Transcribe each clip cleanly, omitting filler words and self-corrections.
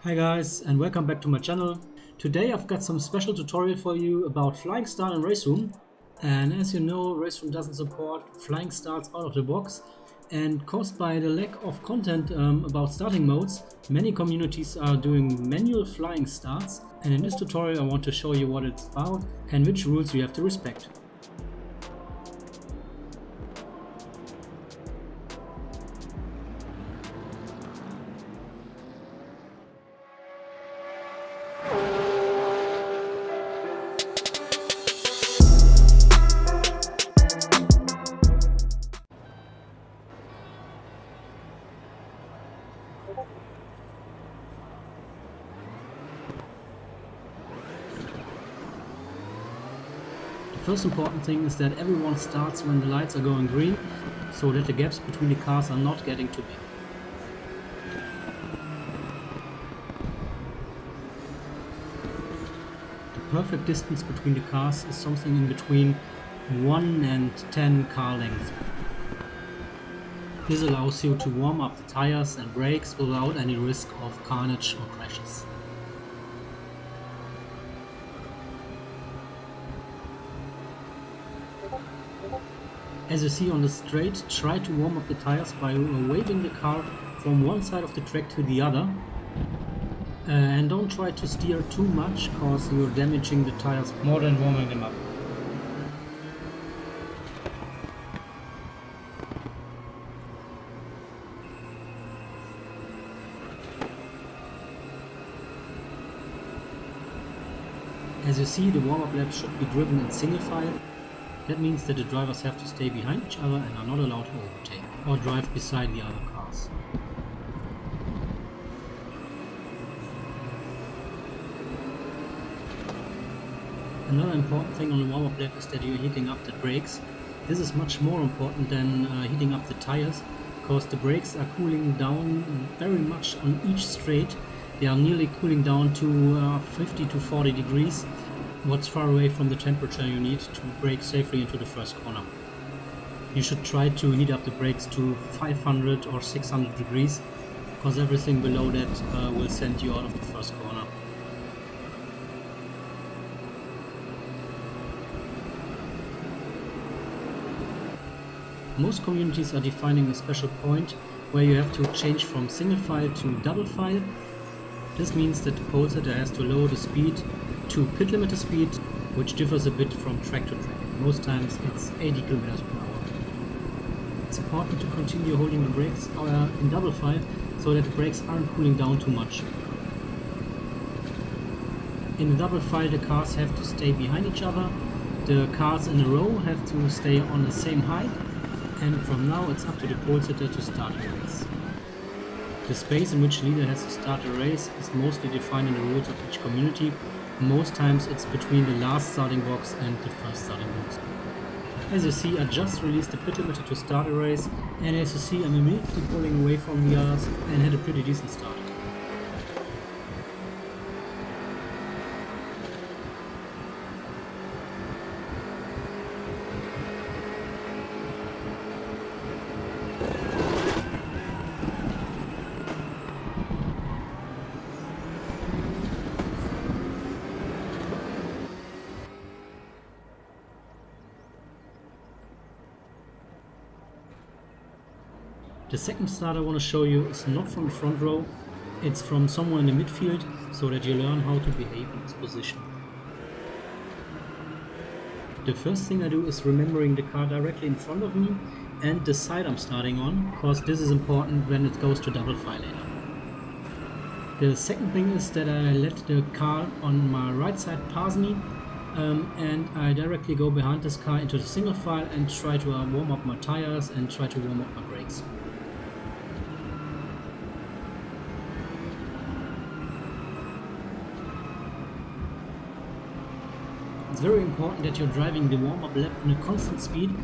Hi guys, and welcome back to my channel. Today I've got some special tutorial for you about flying start in RaceRoom. And as you know, RaceRoom doesn't support flying starts out of the box, and caused by the lack of content about starting modes, many communities are doing manual flying starts, and in this tutorial I want to show you what it's about and which rules you have to respect. The first important thing is that everyone starts when the lights are going green, so that the gaps between the cars are not getting too big. The perfect distance between the cars is something in between 1 and 10 car lengths. This allows you to warm up the tires and brakes without any risk of carnage or crashes. As you see on the straight, try to warm up the tires by waving the car from one side of the track to the other. And don't try to steer too much, cause you're damaging the tires more than warming them up. As you see, the warm-up lap should be driven in single file. That means that the drivers have to stay behind each other and are not allowed to overtake or drive beside the other cars. Another important thing on the warm-up lap is that you're heating up the brakes. This is much more important than heating up the tires, because the brakes are cooling down very much on each straight. They are nearly cooling down to 50 to 40 degrees. What's far away from the temperature you need to brake safely into the first corner. You should try to heat up the brakes to 500 or 600 degrees, because everything below that will send you out of the first corner. Most communities are defining a special point where you have to change from single file to double file. This means that the pole setter has to lower the speed to pit limiter speed, which differs a bit from track to track. Most times it's 80 km per hour. It's important to continue holding the brakes in double file so that the brakes aren't cooling down too much. In the double file, the cars have to stay behind each other, the cars in a row have to stay on the same height, and from now it's up to the pole setter to start a race. The space in which a leader has to start a race is mostly defined in the rules of each community. Most times it's between the last starting box and the first starting box. As you see, I just released the pit limiter to start a race, and as you see, I'm immediately pulling away from the others and had a pretty decent start. The second start I want to show you is not from the front row, it's from somewhere in the midfield, so that you learn how to behave in this position. The first thing I do is remembering the car directly in front of me and the side I'm starting on, because this is important when it goes to double file later. The second thing is that I let the car on my right side pass me, and I directly go behind this car into the single file and try to warm up my tires and try to warm up my brakes. It's very important that you're driving the warm-up lap in a constant speed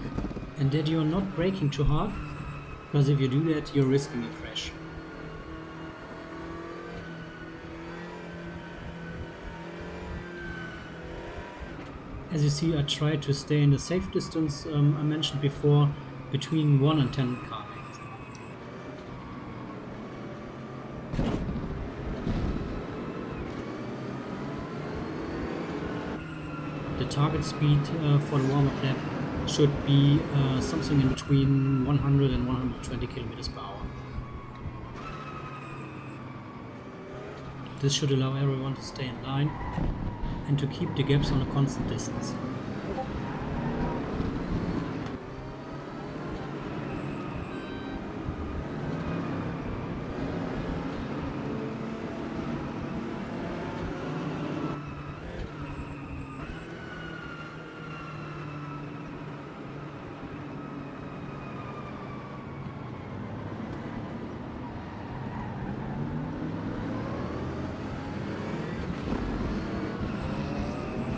and that you're not braking too hard, because if you do that, you're risking a crash. As you see, I try to stay in the safe distance I mentioned before, between 1 and 10 car lengths. target speed for the warm-up lap should be something in between 100 and 120 kilometers per hour. This should allow everyone to stay in line and to keep the gaps on a constant distance.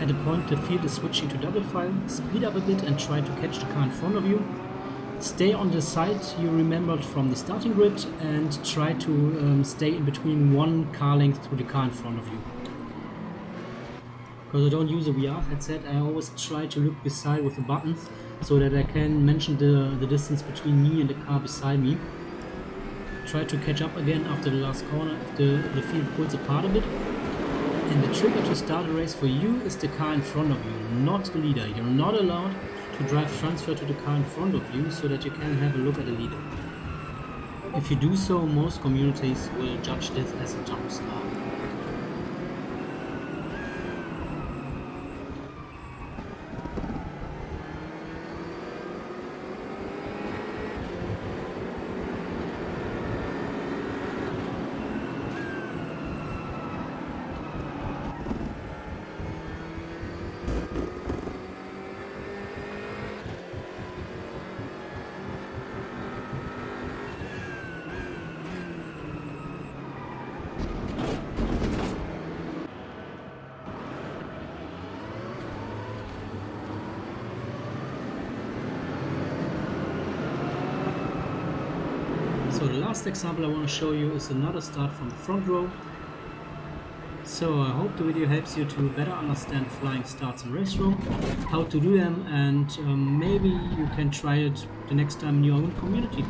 At the point the field is switching to double file, speed up a bit and try to catch the car in front of you. Stay on the side you remembered from the starting grid and try to stay in between one car length to the car in front of you. Because I don't use a VR headset, I always try to look beside with the buttons so that I can mention the distance between me and the car beside me. Try to catch up again after the last corner if the field pulls apart a bit. And the trigger to start a race for you is the car in front of you, not the leader. You're not allowed to drive transfer to the car in front of you so that you can have a look at the leader. If you do so, most communities will judge this as a jump start. So the last example I want to show you is another start from the front row. So I hope the video helps you to better understand flying starts in RaceRoom, how to do them, and maybe you can try it the next time in your own community.